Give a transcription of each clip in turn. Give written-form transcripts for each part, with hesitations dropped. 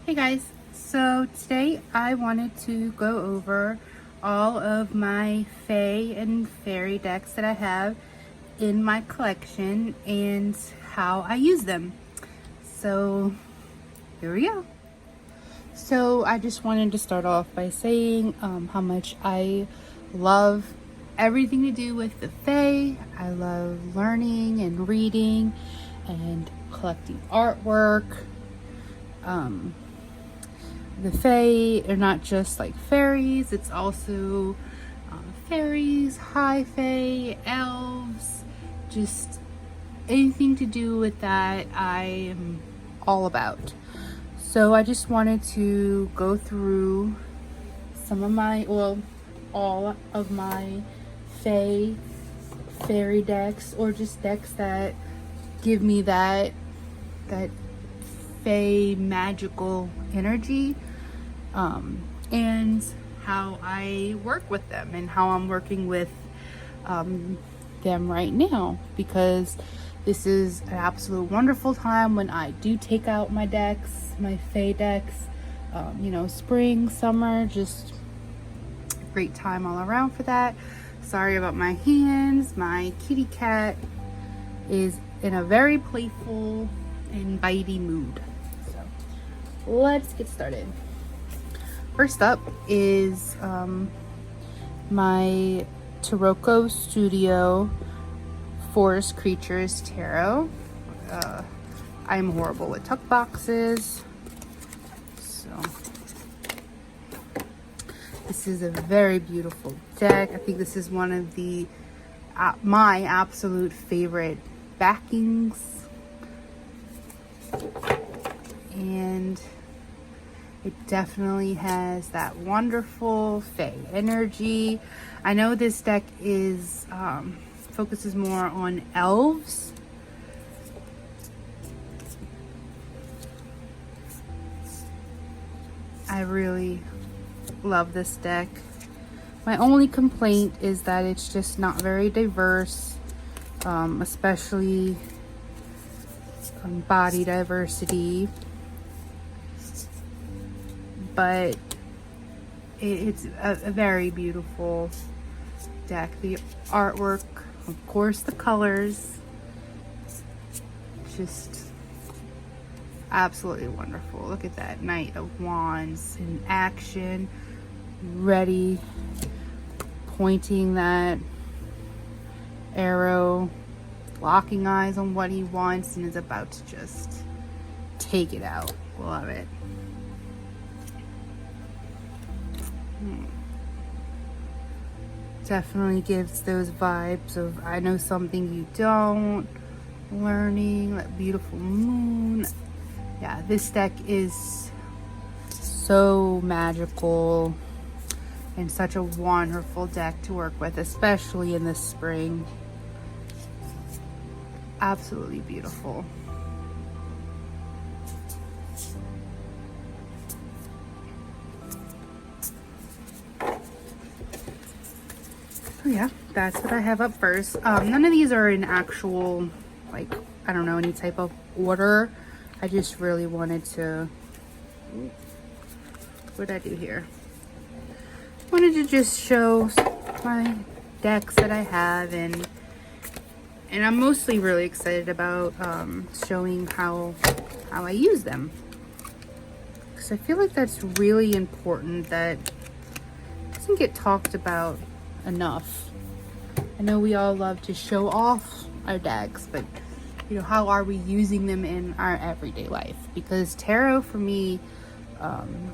Hey guys, so today I wanted to go over all of my Fae and Fairy decks that I have in my collection and how I use them. So here we go. So I just wanted to start off by saying how much I love everything to do with the Fae. I love learning and reading and collecting artwork. The Fae are not just like fairies, it's also fairies, high Fae, elves, just anything to do with that I am all about. So I just wanted to go through some of my, well, all of my Fae, fairy decks, or just decks that give me that Fae magical energy, and how I work with them and how I'm working with them right now, because this is an absolute wonderful time when I do take out my decks, my Fae decks, you know, spring, summer, just a great time all around for that. Sorry about my hands. My kitty cat is in a very playful and bitey mood. So let's get started. First up is my Turoco Studio Forest Creatures Tarot. I'm horrible with tuck boxes, so this is a very beautiful deck. I think this is one of the my absolute favorite backings, and it definitely has that wonderful Fae energy. I know this deck is focuses more on elves. I really love this deck. My only complaint is that it's just not very diverse, especially body diversity. But it's a very beautiful deck. The artwork, of course, the colors, just absolutely wonderful. Look at that Knight of Wands in action, ready, pointing that arrow, locking eyes on what he wants, and is about to just take it out. Love it. Definitely gives those vibes of I know something you don't, learning, that beautiful moon. Yeah, this deck is so magical and such a wonderful deck to work with, especially in the spring. Absolutely beautiful. So yeah, that's what I have up first. None of these are in actual, like, I don't know, any type of order. I just really wanted to, what did I do here? Wanted to just show my decks that I have, and I'm mostly really excited about showing how I use them, because I feel like that's really important. That doesn't get talked about enough. I know we all love to show off our decks, but you know, how are we using them in our everyday life? Because tarot for me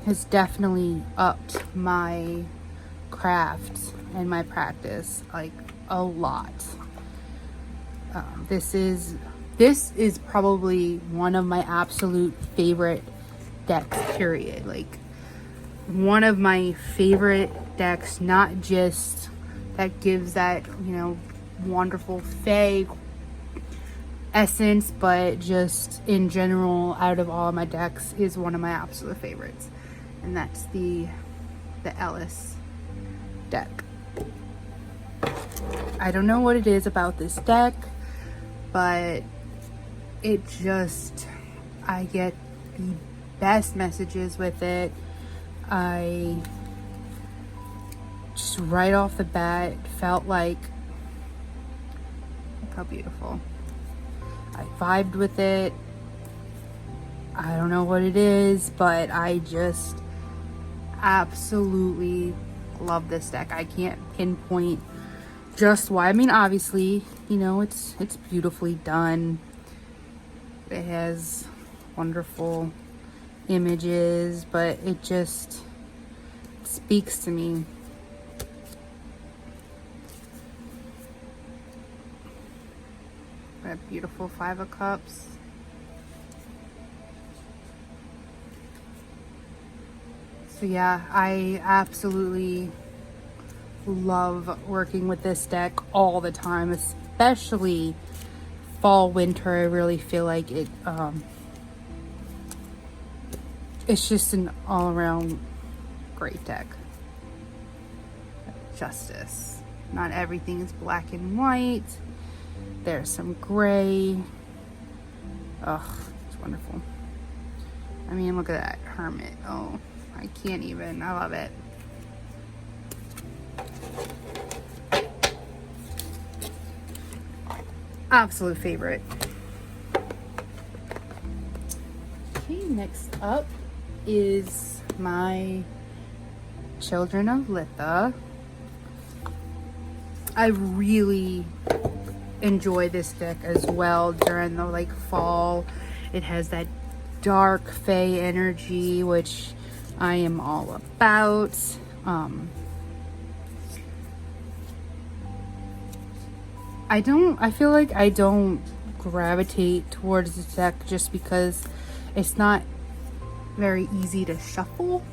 has definitely upped my craft and my practice like a lot. This is probably one of my absolute favorite decks, period. Like one of my favorite decks, not just that gives that, you know, wonderful Fae essence, but just in general, out of all my decks, is one of my absolute favorites, and that's the Ellis deck. I don't know what it is about this deck, but it just, I get the best messages with it. I just right off the bat felt like, look how beautiful. I vibed with it. I don't know what it is, but I just absolutely love this deck. I can't pinpoint just why. I mean, obviously, you know, it's beautifully done. It has wonderful images, but it just speaks to me. That beautiful Five of Cups. So yeah, I absolutely love working with this deck all the time, especially fall, winter. I really feel like it, it's just an all-around great deck. Justice. Not everything is black and white. There's some gray. Ugh, it's wonderful. I mean, look at that Hermit. Oh, I can't even. I love it. Absolute favorite. Okay, next up is my Children of Litha. I really enjoy this deck as well during the like fall. It has that dark Fae energy, which I am all about. I feel like I don't gravitate towards this deck just because it's not very easy to shuffle.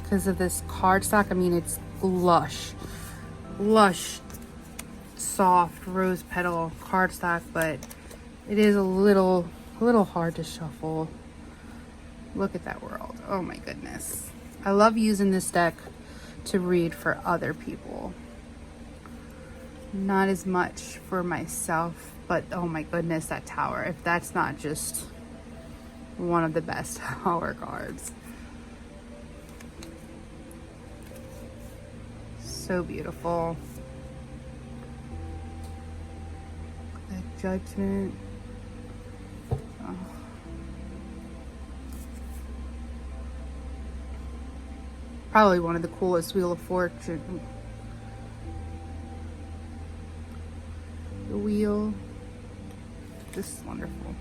Because of this cardstock. I mean, it's lush, soft rose petal cardstock, but it is a little hard to shuffle. Look at that world. Oh my goodness. I love using this deck to read for other people. Not as much for myself, but oh my goodness, that tower. If that's not just one of the best tower cards. So beautiful. The Judgment. Oh. Probably one of the coolest Wheel of Fortune. The wheel. This is wonderful.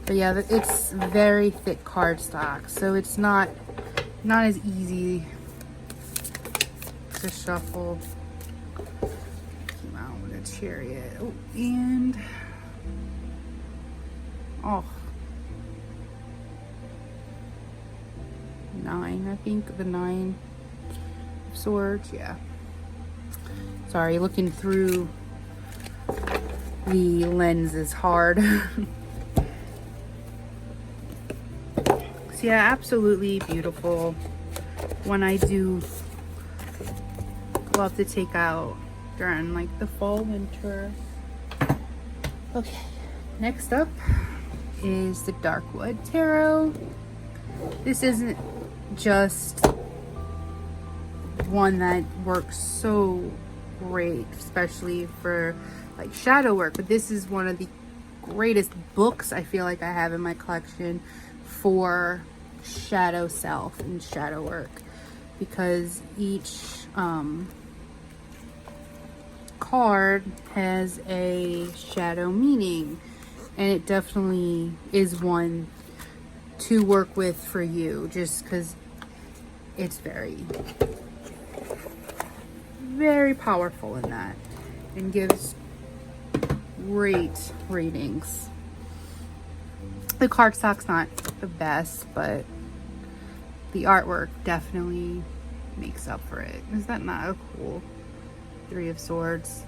But yeah, it's very thick cardstock, so it's not as easy to shuffle. Came out with a Chariot. Oh, and oh, 9, I think, the 9 of Swords. Yeah, sorry, looking through the lens is hard. So yeah, absolutely beautiful. One I do love to take out during like the fall, winter. Okay, next up is the Darkwood Tarot. This isn't just one that works so great, especially for like shadow work, but this is one of the greatest books I feel like I have in my collection for shadow self and shadow work, because each card has a shadow meaning, and it definitely is one to work with for you, just because it's very powerful in that and gives great readings. The cardstock's not the best, but the artwork definitely makes up for it. Is that not a cool 3 of Swords?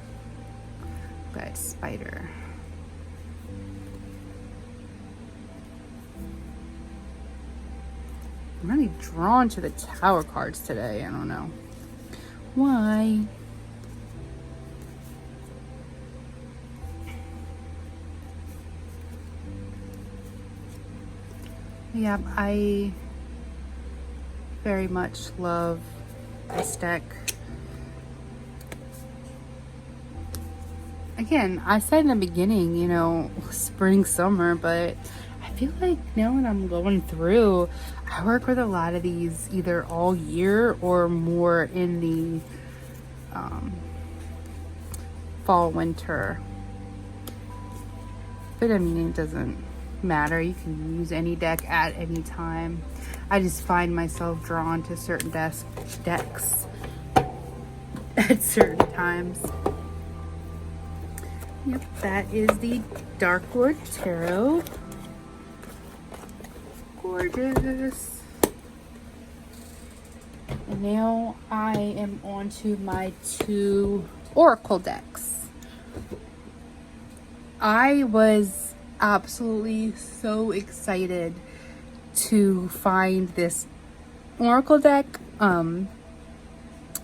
Got Spider. I'm really drawn to the Tower cards today. I don't know why. Yeah, I very much love this deck. Again, I said in the beginning, you know, spring, summer, but I feel like now that I'm going through, I work with a lot of these either all year or more in the fall, winter. But I mean, it doesn't matter. You can use any deck at any time. I just find myself drawn to certain decks at certain times. Yep, that is the Dark Lord Tarot. Gorgeous. And now I am on to my 2 Oracle decks. I was absolutely so excited to find this Oracle deck. I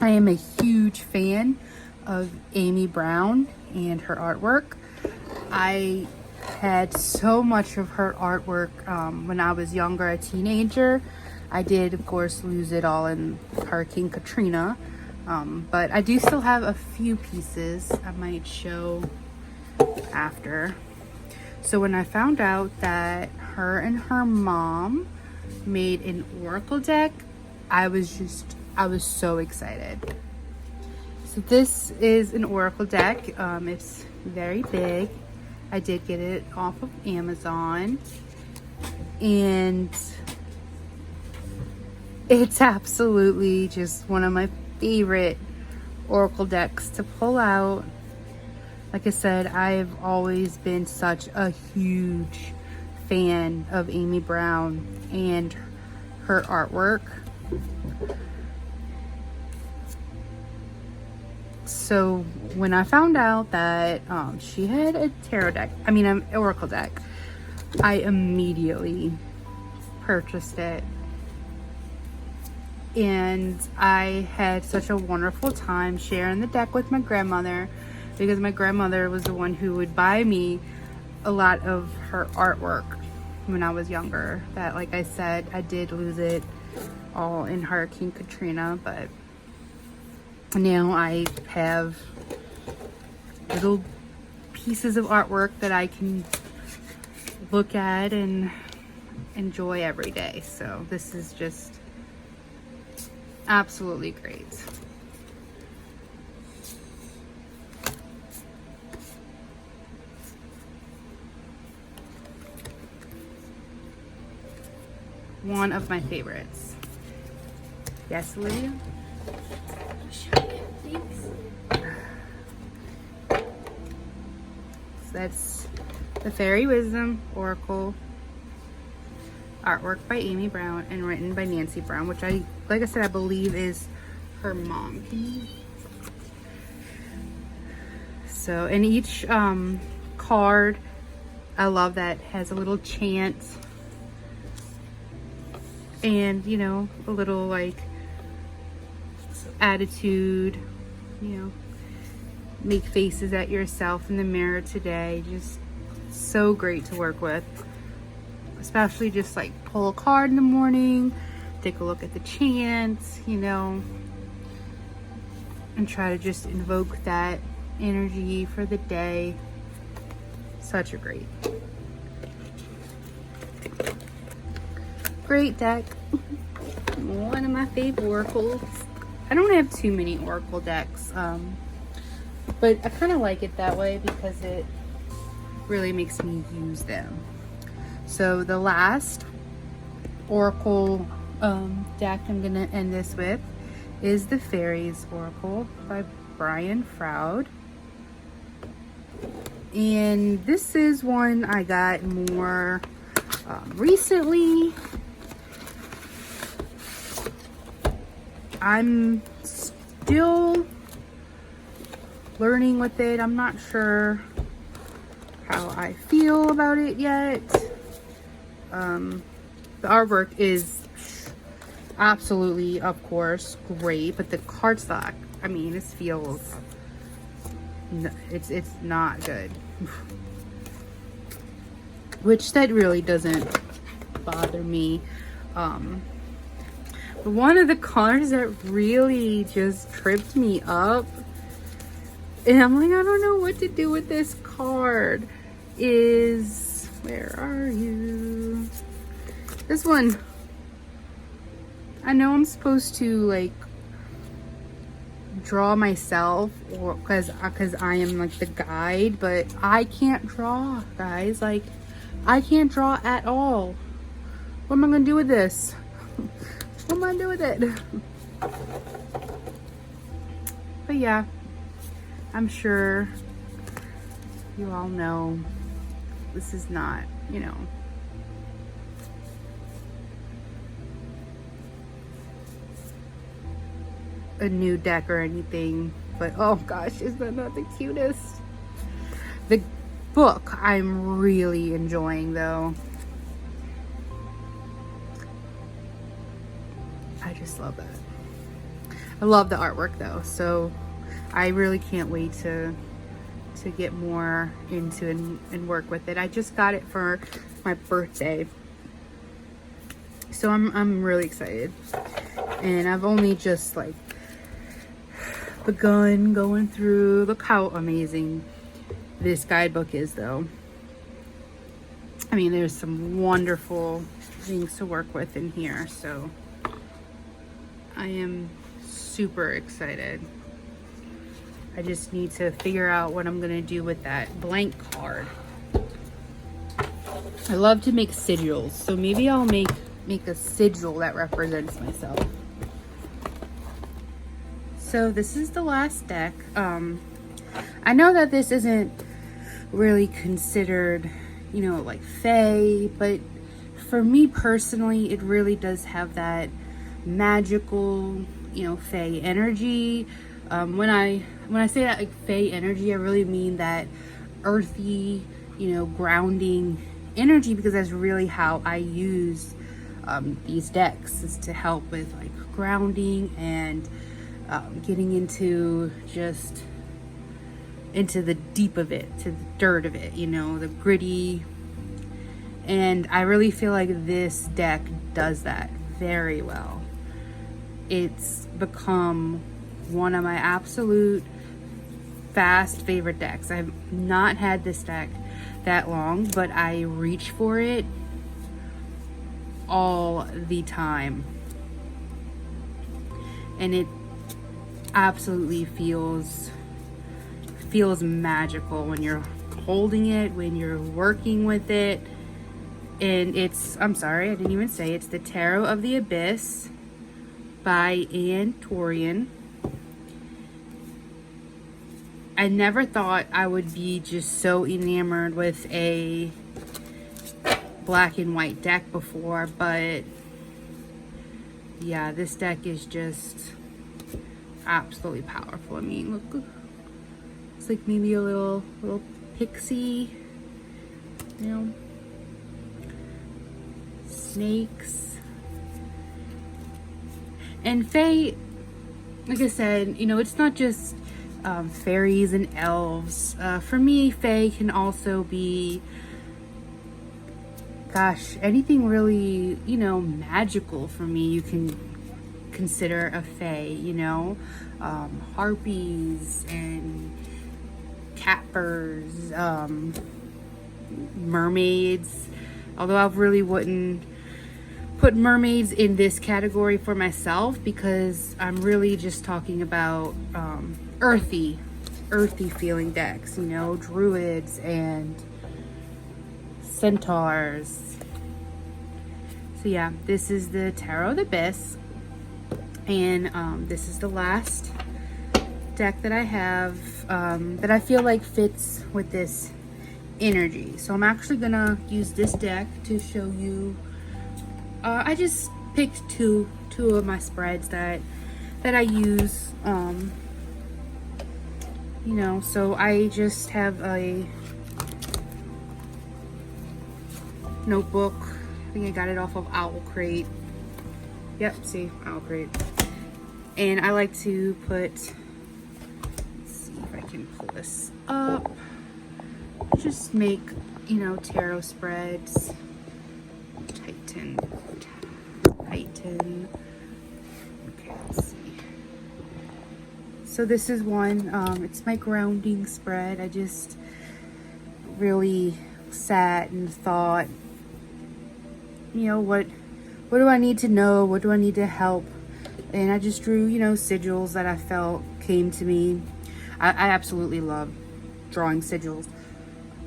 am a huge fan of Amy Brown and her artwork. I had so much of her artwork when I was younger, a teenager. I did, of course, lose it all in Hurricane Katrina, but I do still have a few pieces I might show after. So when I found out that her and her mom made an Oracle deck, I was so excited. So this is an Oracle deck. It's very big. I did get it off of Amazon, and it's absolutely just one of my favorite Oracle decks to pull out. Like I said, I've always been such a huge fan of Amy Brown and her artwork. So when I found out that she had a tarot deck, an Oracle deck, I immediately purchased it. And I had such a wonderful time sharing the deck with my grandmother, because my grandmother was the one who would buy me a lot of her artwork when I was younger. That, like I said, I did lose it all in Hurricane Katrina, but now I have little pieces of artwork that I can look at and enjoy every day. So this is just absolutely great. One of my favorites. Yes, Olivia? So that's the Fairy Wisdom Oracle, artwork by Amy Brown and written by Nancy Brown, which like I said, I believe is her mom. So in each card, I love that, has a little chant and, you know, a little like attitude, you know, make faces at yourself in the mirror today. Just so great to work with, especially just like pull a card in the morning, take a look at the chants, you know, and try to just invoke that energy for the day. Such a great deck. One of my favorite oracles. I don't have too many oracle decks, but I kind of like it that way because it really makes me use them. So the last oracle deck I'm gonna end this with is the Fairies Oracle by Brian Froud. And this is one I got more recently. I'm still learning with it. I'm not sure how I feel about it yet. The artwork is absolutely, of course, great, but the cardstock, I mean, this feels, it's not good. Which that really doesn't bother me. But one of the cards that really just tripped me up, and I'm like, I don't know what to do with this card, is, where are you? This one. I know I'm supposed to like draw myself, or because I am like the guide, but I can't draw, guys. Like, I can't draw at all. What am I gonna do with this? What am I gonna do with it? But yeah, I'm sure you all know this is not, you know, a new deck or anything, but oh gosh, is that not the cutest? The book I'm really enjoying though. I just love that. I love the artwork though, so I really can't wait to get more into and work with it. I just got it for my birthday, so I'm really excited, and I've only just like begun going through. Look how amazing this guidebook is though. I mean, there's some wonderful things to work with in here, so I am super excited. I just need to figure out what I'm gonna do with that blank card. I love to make sigils, so maybe I'll make a sigil that represents myself. So this is the last deck. I know that this isn't really considered, you know, like Fae, but for me personally, it really does have that magical, you know, Fae energy. When I say that, like, Fae energy, I really mean that earthy, you know, grounding energy, because that's really how I use these decks, is to help with like grounding and getting into just into the deep of it, to the dirt of it, you know, the gritty. And I really feel like this deck does that very well. It's become one of my absolute fast favorite decks. I've not had this deck that long, but I reach for it all the time, and it absolutely feels magical when you're holding it, when you're working with it. And it's, I'm sorry, I didn't even say, it's the Tarot of the Abyss by Tourian. I never thought I would be just so enamored with a black and white deck before, but yeah, this deck is just absolutely powerful. I mean, look, it's like maybe a little pixie, you know, snakes. And Fae, like I said, you know, it's not just fairies and elves. For me, Fae can also be, gosh, anything really, you know, magical. For me, you can consider a Fae, you know, harpies and catbirds, mermaids, although I really wouldn't put mermaids in this category for myself, because I'm really just talking about earthy feeling decks, you know, druids and centaurs. So yeah, this is the Tarot of the Abyss, and this is the last deck that I have that I feel like fits with this energy. So I'm actually gonna use this deck to show you. I just picked two of my spreads that I use, you know. So I just have a notebook. I think I got it off of Owl Crate. Yep, see, Owl Crate. And I like to put, let's see if I can pull this up, just make, you know, tarot spreads. Tighten. Okay, let's see. So this is one, it's my grounding spread. I just really sat and thought, you know, what do I need to know? What do I need to help? And I just drew, you know, sigils that I felt came to me. I absolutely love drawing sigils.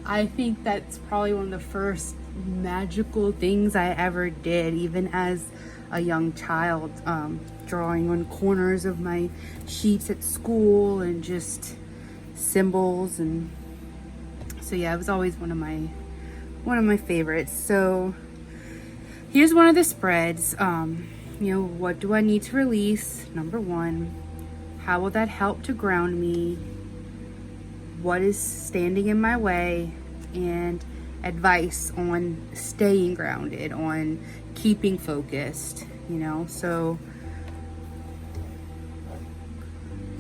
I think that's probably one of the first magical things I ever did, even as a young child, drawing on corners of my sheets at school and just symbols. And so yeah, it was always one of my favorites. So here's one of the spreads. You know, what do I need to release? Number one, how will that help to ground me? What is standing in my way? And advice on staying grounded, on keeping focused, you know. So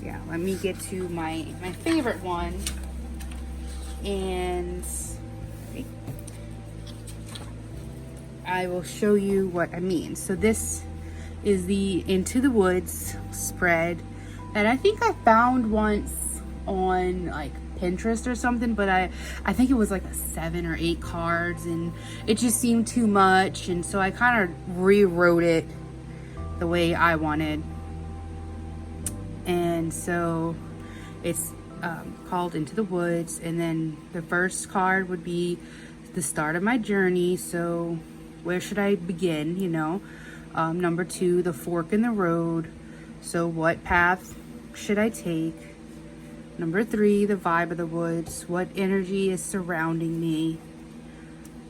yeah, let me get to my favorite one. And I will show you what I mean. So this is the Into the Woods spread that I think I found once on like Pinterest or something, but I think it was like 7 or 8 cards, and it just seemed too much, and so I kind of rewrote it the way I wanted. And so it's called Into the Woods, and then the first card would be the start of my journey. So where should I begin, you know? Number 2, the fork in the road. So what path should I take? Number 3, the vibe of the woods. What energy is surrounding me?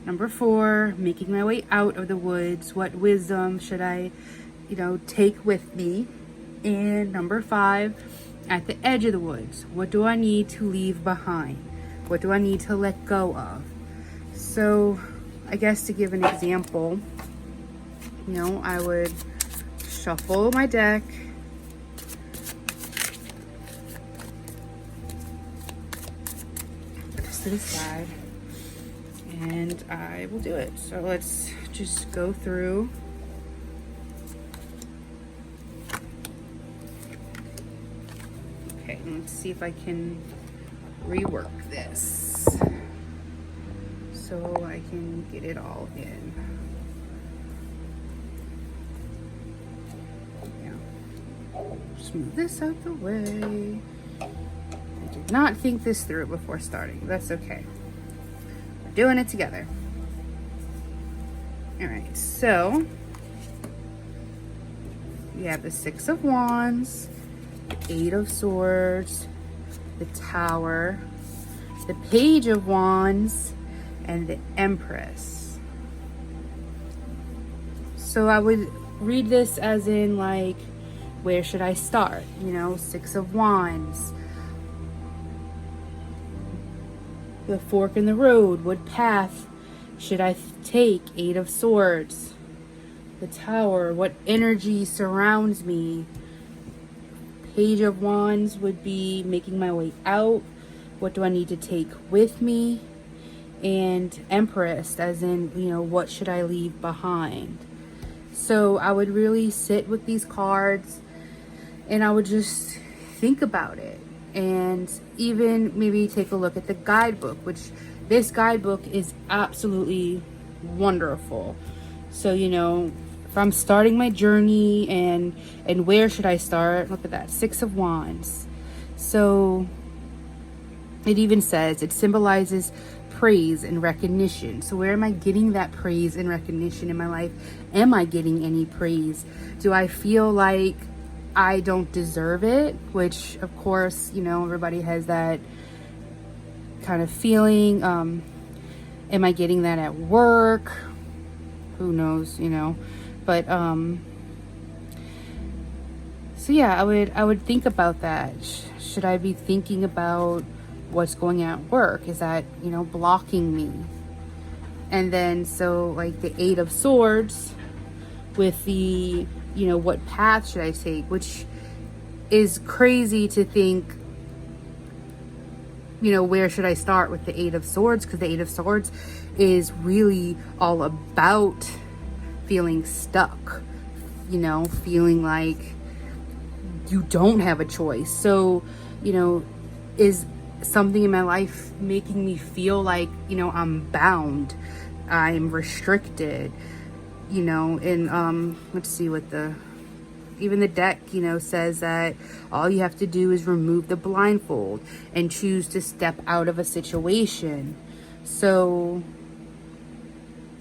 Number 4, making my way out of the woods. What wisdom should I, you know, take with me? And number 5, at the edge of the woods. What do I need to leave behind? What do I need to let go of? So I guess to give an example, you know, I would shuffle my deck. Put this to the side. And I will do it. So let's just go through. Okay, let's see if I can rework this so I can get it all in. Yeah. Just move this out the way. I did not think this through before starting. That's okay. We're doing it together. All right, so we have the 6 of Wands, the 8 of Swords, the Tower, the Page of Wands, and the Empress. So I would read this as in like, where should I start? You know, 6 of Wands. The fork in the road. What path should I take? 8 of Swords. The Tower. What energy surrounds me? Page of Wands would be making my way out. What do I need to take with me? And Empress, as in, you know, what should I leave behind? So I would really sit with these cards and I would just think about it. And even maybe take a look at the guidebook, which this guidebook is absolutely wonderful. So, you know, if I'm starting my journey and where should I start? Look at that, 6 of Wands. So it even says it symbolizes praise and recognition. So where am I getting that praise and recognition in my life? Am I getting any praise? Do I feel like I don't deserve it? Which of course, you know, everybody has that kind of feeling. Am I getting that at work? Who knows, you know? But so yeah, I would think about that. Should I be thinking about what's going on at work? Is that, you know, blocking me? And then so like the 8 of Swords with the, you know, what path should I take, which is crazy to think where should I start with the Eight of Swords? Because the Eight of Swords is really all about feeling stuck, feeling like you don't have a choice. So, is something in my life making me feel like, I'm bound, I'm restricted, and let's see what even the deck, says that all you have to do is remove the blindfold and choose to step out of a situation. So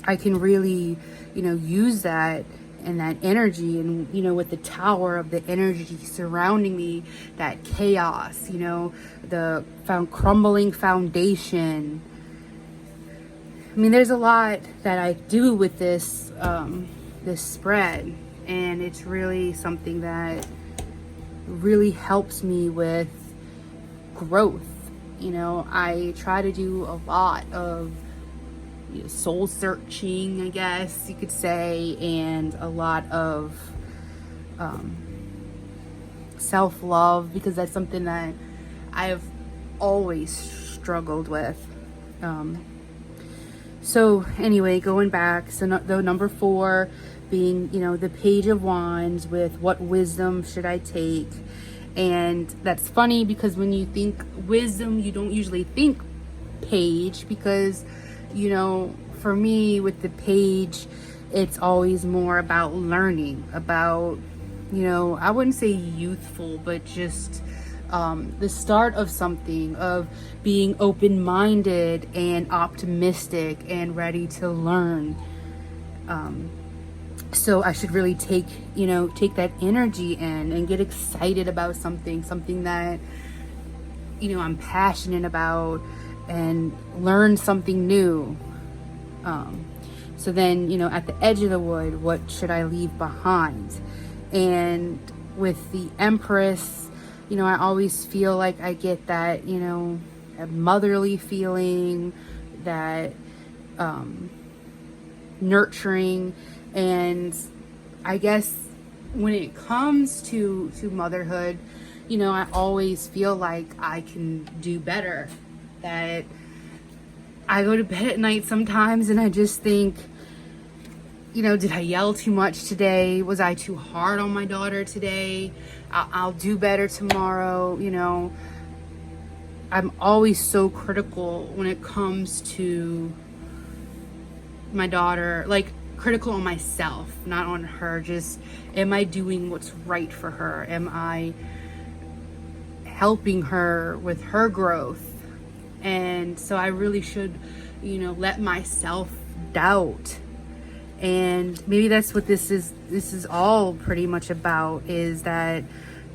I can really, use that and that energy, and with the tower of the energy surrounding me, that chaos, the crumbling foundation. I mean, there's a lot that I do with this this spread, and it's really something that really helps me with growth. I try to do a lot of soul searching, I guess you could say, and a lot of self-love, because that's something that I have always struggled with. So anyway, going back, so the number 4 being, the Page of Wands, with what wisdom should I take? And that's funny, because when you think wisdom, you don't usually think page, because for me with the page, it's always more about learning, about, I wouldn't say youthful, but just the start of something, of being open-minded and optimistic and ready to learn. So I should really take that energy in and get excited about something that, I'm passionate about, and learn something new. So then, at the edge of the wood, what should I leave behind? And with the Empress, I always feel like I get that, a motherly feeling, that nurturing. And I guess when it comes to motherhood, I always feel like I can do better. That I go to bed at night sometimes and I just think, did I yell too much today? Was I too hard on my daughter today? I'll do better tomorrow. I'm always so critical when it comes to my daughter, like critical on myself, not on her. Just, am I doing what's right for her? Am I helping her with her growth? And so I really should, let myself doubt. And maybe that's what this is all pretty much about, is that,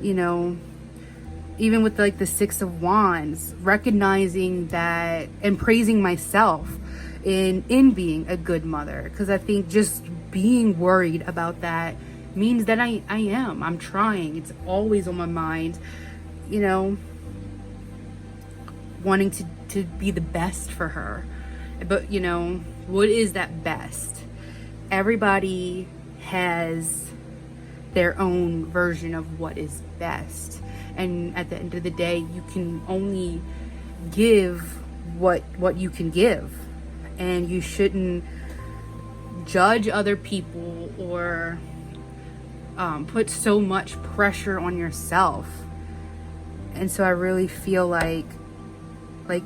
even with like the Six of Wands, recognizing that and praising myself in being a good mother. Because I think just being worried about that means that I'm trying. It's always on my mind, wanting to be the best for her. But what is that best? Everybody has their own version of what is best, and at the end of the day, you can only give what you can give, and you shouldn't judge other people or put so much pressure on yourself. And so I really feel like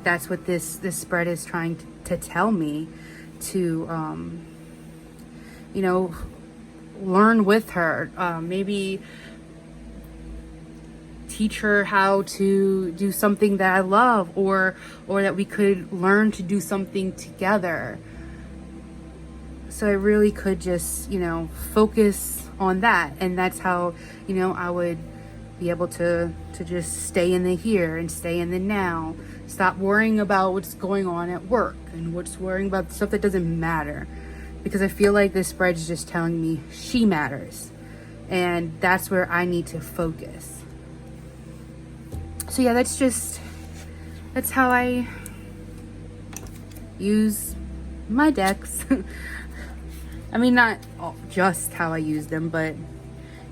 that's what this spread is trying to tell me, to learn with her, maybe teach her how to do something that I love, or that we could learn to do something together. So I really could just focus on that, and that's how I would be able to just stay in the here and stay in the now. Stop worrying about what's going on at work and what's worrying about stuff that doesn't matter, because I feel like this spread is just telling me she matters, and that's where I need to focus. So yeah, that's how I use my decks. I mean, not just how I use them, but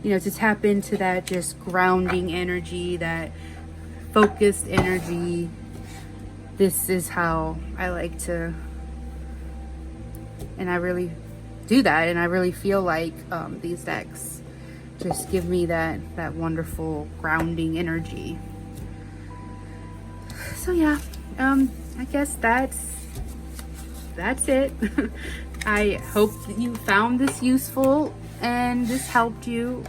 to tap into that just grounding energy, that focused energy, this is how I like to, and I really do that, and I really feel like these decks just give me that wonderful grounding energy. So yeah, I guess that's it. I hope that you found this useful and this helped you.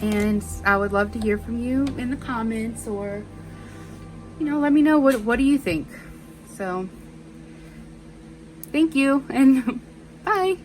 And I would love to hear from you in the comments, or, you know, let me know what do you think. So thank you, and bye.